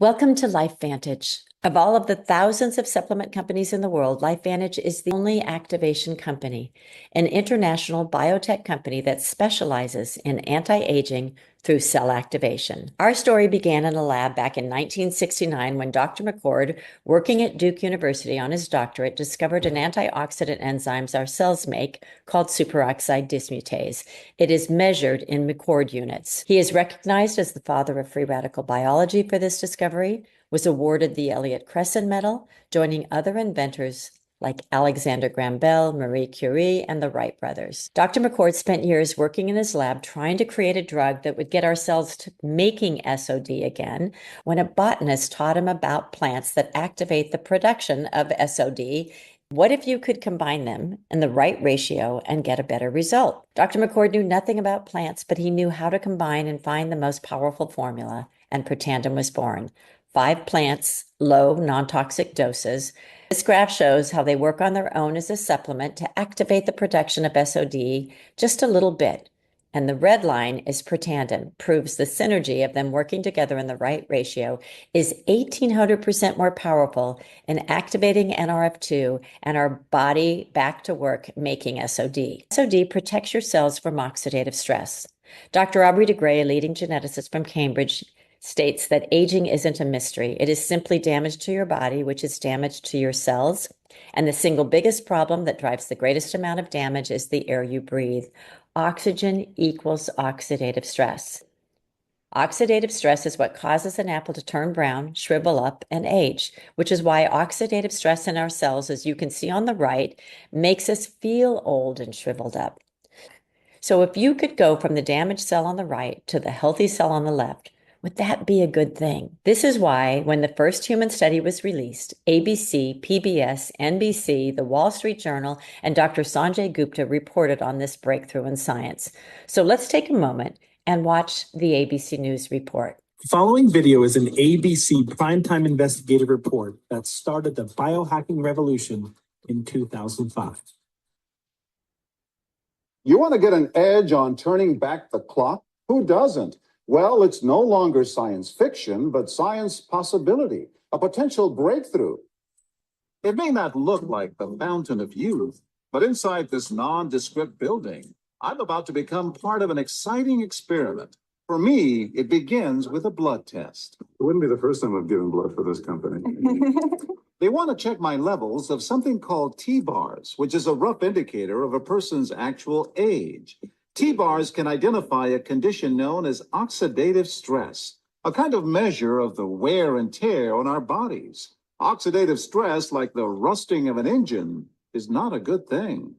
Welcome to LifeVantage. Of all of the thousands of supplement companies in the world, LifeVantage is the only activation company, an international biotech company that specializes in anti-aging through cell activation. Our story began in a lab back in 1969 when Dr. McCord, working at Duke University on his doctorate, discovered an antioxidant enzyme our cells make called superoxide dismutase. It is measured in McCord units. He is recognized as the father of free radical biology for this discovery, was awarded the Elliott Cresson Medal, joining other inventors like Alexander Graham Bell, Marie Curie, and the Wright brothers. Dr. McCord spent years working in his lab trying to create a drug that would get our cells to making SOD again when a botanist taught him about plants that activate the production of SOD. What if you could combine them in the right ratio and get a better result? Dr. McCord knew nothing about plants, but he knew how to combine and find the most powerful formula, and Protandim was born. 5 plants, low, non-toxic doses. This graph shows how they work on their own as a supplement to activate the production of SOD just a little bit. And the red line is Protandim, proves the synergy of them working together in the right ratio is 1,800% more powerful in activating NRF2 and our body back to work making SOD. SOD protects your cells from oxidative stress. Dr. Aubrey de Grey, a leading geneticist from Cambridge, states that aging isn't a mystery. It is simply damage to your body, which is damage to your cells. And the single biggest problem that drives the greatest amount of damage is the air you breathe. Oxygen equals oxidative stress. Oxidative stress is what causes an apple to turn brown, shrivel up, and age, which is why oxidative stress in our cells, as you can see on the right, makes us feel old and shriveled up. So if you could go from the damaged cell on the right to the healthy cell on the left, would that be a good thing? This is why when the first human study was released, ABC, PBS, NBC, The Wall Street Journal, and Dr. Sanjay Gupta reported on this breakthrough in science. So let's take a moment and watch the ABC News report. The following video is an ABC primetime investigative report that started the biohacking revolution in 2005. You want to get an edge on turning back the clock? Who doesn't? Well, it's no longer science fiction, but science possibility, a potential breakthrough. It may not look like the fountain of youth, but inside this nondescript building, I'm about to become part of an exciting experiment. For me, it begins with a blood test. It wouldn't be the first time I've given blood for this company. They want to check my levels of something called T-bars, which is a rough indicator of a person's actual age. T-bars can identify a condition known as oxidative stress, a kind of measure of the wear and tear on our bodies. Oxidative stress, like the rusting of an engine, is not a good thing.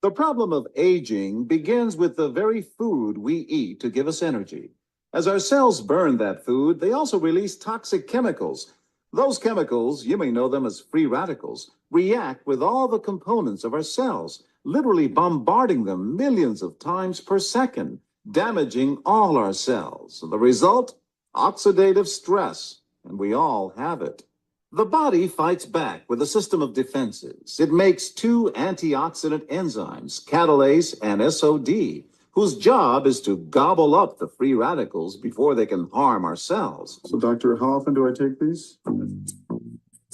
The problem of aging begins with the very food we eat to give us energy. As our cells burn that food, they also release toxic chemicals. Those chemicals, you may know them as free radicals, react with all the components of our cells, literally bombarding them millions of times per second, damaging all our cells. The result? Oxidative stress, and we all have it. The body fights back with a system of defenses. It makes 2 antioxidant enzymes, catalase and SOD, whose job is to gobble up the free radicals before they can harm our cells. So, doctor, how often do I take these?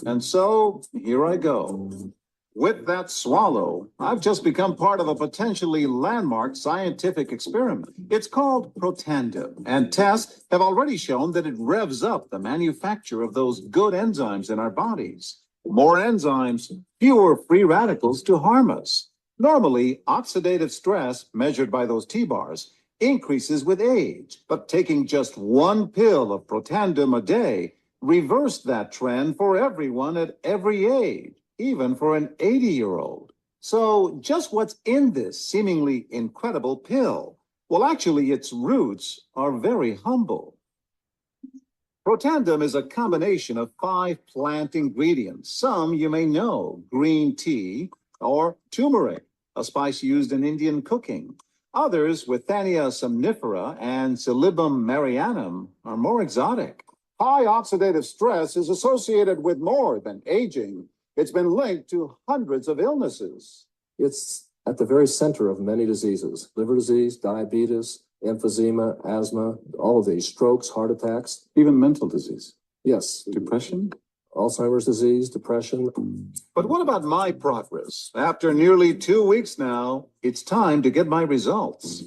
And so, here I go. With that swallow, I've just become part of a potentially landmark scientific experiment. It's called Protandim, and tests have already shown that it revs up the manufacture of those good enzymes in our bodies. More enzymes, fewer free radicals to harm us. Normally, oxidative stress, measured by those T-bars, increases with age, but taking just 1 pill of Protandim a day reversed that trend for everyone at every age, even for an 80-year-old. So just what's in this seemingly incredible pill? Well, actually, its roots are very humble. Protandim is a combination of 5 plant ingredients. Some you may know: green tea or turmeric, a spice used in Indian cooking. Others, Withania somnifera and Silybum marianum, are more exotic. High oxidative stress is associated with more than aging. It's been linked to hundreds of illnesses. It's at the very center of many diseases: liver disease, diabetes, emphysema, asthma, all of these, strokes, heart attacks. Even mental disease. Yes, Depression? Alzheimer's disease, depression. But what about my progress? After nearly 2 weeks now, it's time to get my results.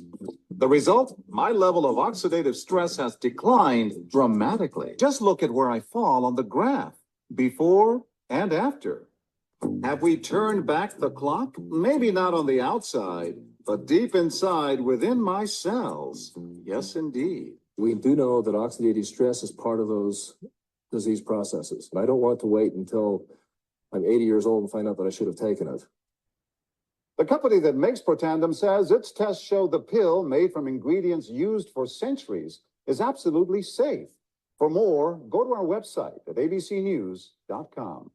The result? My level of oxidative stress has declined dramatically. Just look at where I fall on the graph, before and after. Have we turned back the clock? Maybe not on the outside, but deep inside within my cells. Yes, indeed. We do know that oxidative stress is part of those disease processes. And I don't want to wait until I'm 80 years old and find out that I should have taken it. The company that makes Protandim says its tests show the pill, made from ingredients used for centuries, is absolutely safe. For more, go to our website at abcnews.com.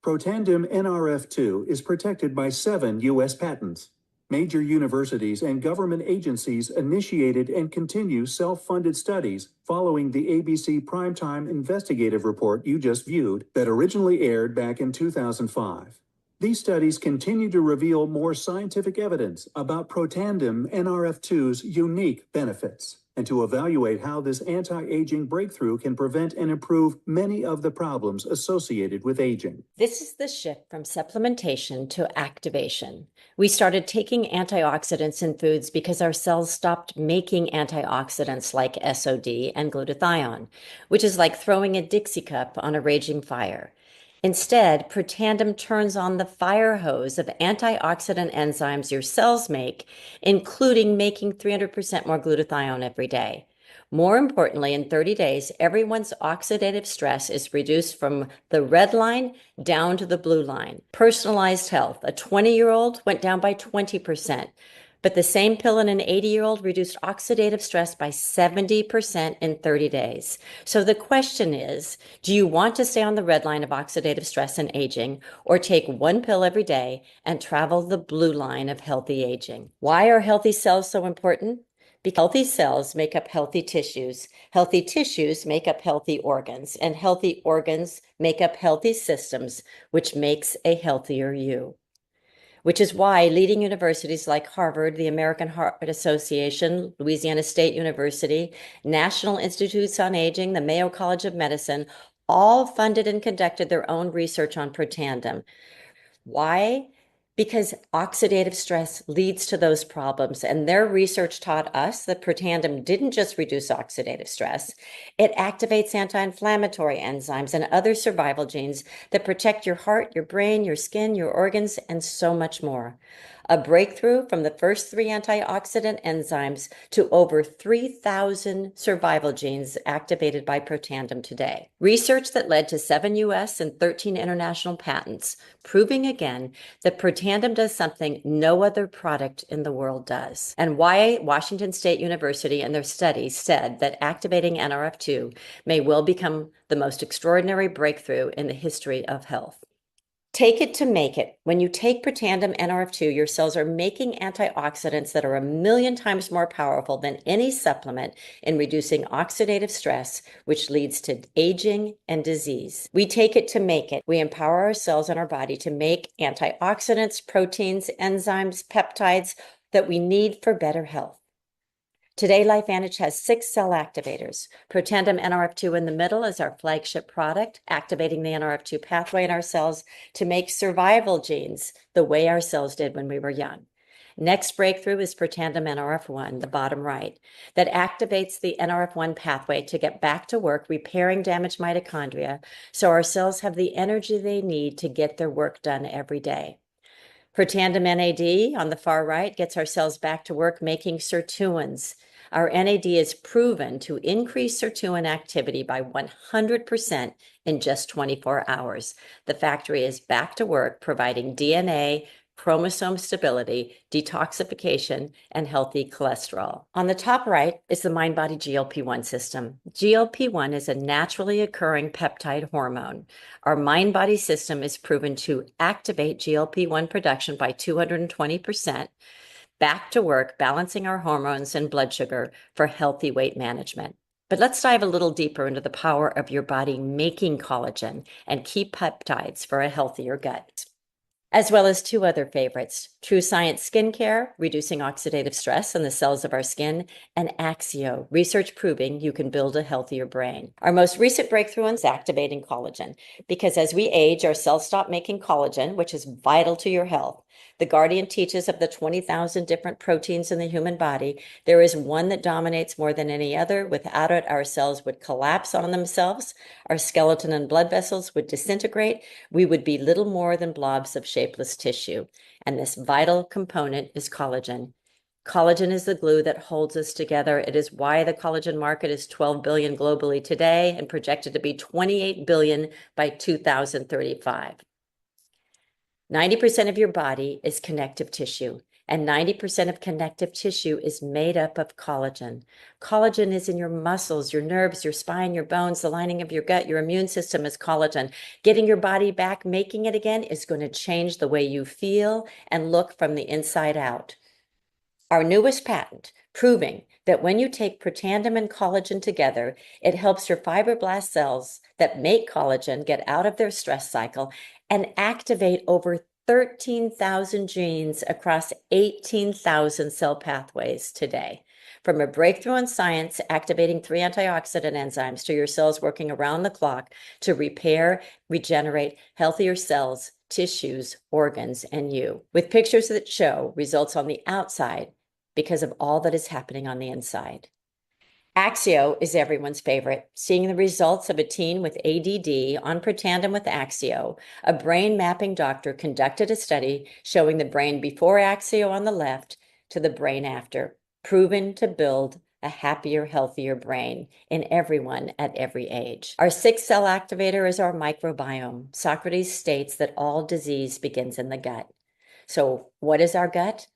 Protandim NRF2 is protected by 7 U.S. patents. Major universities and government agencies initiated and continue self-funded studies following the ABC Primetime Investigative Report you just viewed that originally aired back in 2005. These studies continue to reveal more scientific evidence about Protandim NRF2's unique benefits and to evaluate how this anti-aging breakthrough can prevent and improve many of the problems associated with aging. This is the shift from supplementation to activation. We started taking antioxidants in foods because our cells stopped making antioxidants like SOD and glutathione, which is like throwing a Dixie cup on a raging fire. Instead, Protandim turns on the fire hose of antioxidant enzymes your cells make, including making 300% more glutathione every day. More importantly, in 30 days, everyone's oxidative stress is reduced from the red line down to the blue line. Personalized health. A 20-year-old went down by 20%. But the same pill in an 80-year-old reduced oxidative stress by 70% in 30 days. So the question is, do you want to stay on the red line of oxidative stress and aging, or take one pill every day and travel the blue line of healthy aging? Why are healthy cells so important? Because healthy cells make up healthy tissues make up healthy organs, and healthy organs make up healthy systems, which makes a healthier you. Which is why leading universities like Harvard, the American Heart Association, Louisiana State University, National Institutes on Aging, the Mayo College of Medicine, all funded and conducted their own research on Protandim. Why? Because oxidative stress leads to those problems, and their research taught us that Protandim didn't just reduce oxidative stress, it activates anti-inflammatory enzymes and other survival genes that protect your heart, your brain, your skin, your organs, and so much more. A breakthrough from the first 3 antioxidant enzymes to over 3,000 survival genes activated by Protandim today. Research that led to 7 U.S. and 13 international patents, proving again that Protandim does something no other product in the world does. And why Washington State University and their studies said that activating NRF2 may well become the most extraordinary breakthrough in the history of health. Take it to make it. When you take Protandim NRF2, your cells are making antioxidants that are 1,000,000 times more powerful than any supplement in reducing oxidative stress, which leads to aging and disease. We take it to make it. We empower our cells and our body to make antioxidants, proteins, enzymes, peptides that we need for better health. Today, LifeVantage has 6 cell activators. Protandim NRF2 in the middle is our flagship product, activating the NRF2 pathway in our cells to make survival genes the way our cells did when we were young. Next breakthrough is Protandim NRF1, the bottom right, that activates the NRF1 pathway to get back to work repairing damaged mitochondria so our cells have the energy they need to get their work done every day. Protandim NAD on the far right gets our cells back to work making sirtuins. Our NAD is proven to increase sirtuin activity by 100% in just 24 hours. The factory is back to work providing DNA, chromosome stability, detoxification, and healthy cholesterol. On the top right is the mind-body GLP-1 system. GLP-1 is a naturally occurring peptide hormone. Our mind-body system is proven to activate GLP-1 production by 220%, back to work balancing our hormones and blood sugar for healthy weight management. But let's dive a little deeper into the power of your body making collagen and key peptides for a healthier gut. as well as two other favorites, True Science Skincare, reducing oxidative stress in the cells of our skin, and Axio, research proving you can build a healthier brain. Our most recent breakthrough is activating collagen, because as we age, our cells stop making collagen, which is vital to your health. The Guardian teaches of the 20,000 different proteins in the human body, there is one that dominates more than any other. Without it, our cells would collapse on themselves, our skeleton and blood vessels would disintegrate, we would be little more than blobs of shapeless tissue. And this vital component is collagen. Collagen is the glue that holds us together. It is why the collagen market is 12 billion globally today and projected to be 28 billion by 2035. 90% of your body is connective tissue, and 90% of connective tissue is made up of collagen. Collagen is in your muscles, your nerves, your spine, your bones, the lining of your gut, your immune system is collagen. Getting your body back, making it again, is going to change the way you feel and look from the inside out. Our newest patent, proving that when you take Protandim and collagen together, it helps your fibroblast cells that make collagen get out of their stress cycle and activate over 13,000 genes across 18,000 cell pathways today. From a breakthrough in science activating 3 antioxidant enzymes to your cells working around the clock to repair, regenerate healthier cells, tissues, organs, and you. With pictures that show results on the outside because of all that is happening on the inside. Axio is everyone's favorite. Seeing the results of a teen with ADD on Protandim with Axio, a brain mapping doctor conducted a study showing the brain before Axio on the left to the brain after, proven to build a happier, healthier brain in everyone at every age. Our 6-cell activator is our microbiome. Socrates states that all disease begins in the gut. So what is our gut?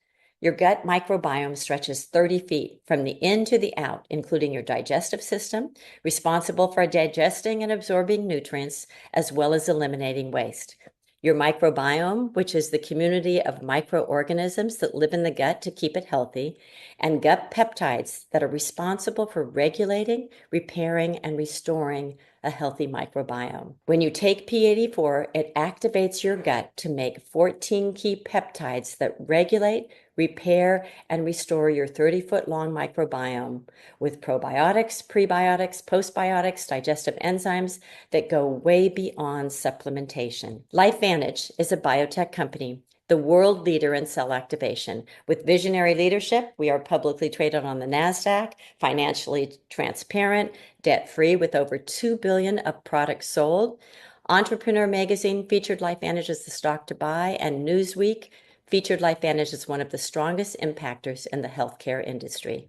Your gut microbiome stretches 30 feet from the in to the out, including your digestive system, responsible for digesting and absorbing nutrients, as well as eliminating waste. Your microbiome, which is the community of microorganisms that live in the gut to keep it healthy, and gut peptides that are responsible for regulating, repairing, and restoring a healthy microbiome. When you take P84, it activates your gut to make 14 key peptides that regulate, repair, and restore your 30-foot-long microbiome with probiotics, prebiotics, postbiotics, digestive enzymes that go way beyond supplementation. LifeVantage is a biotech company, the world leader in cell activation. With visionary leadership, we are publicly traded on the NASDAQ, financially transparent, debt-free with over 2 billion of products sold. Entrepreneur Magazine featured LifeVantage as the stock to buy, and Newsweek featured LifeVantage as one of the strongest impactors in the healthcare industry.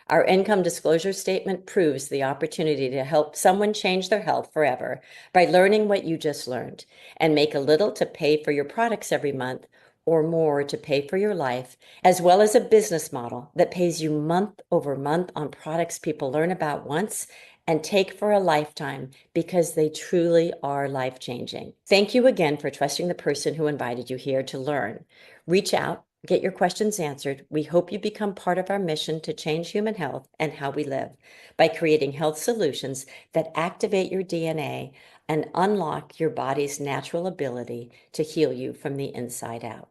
Our income disclosure statement proves the opportunity to help someone change their health forever by learning what you just learned and make a little to pay for your products every month or more to pay for your life, as well as a business model that pays you month over month on products people learn about once and take for a lifetime because they truly are life-changing. Thank you again for trusting the person who invited you here to learn. Reach out, get your questions answered. We hope you become part of our mission to change human health and how we live by creating health solutions that activate your DNA and unlock your body's natural ability to heal you from the inside out.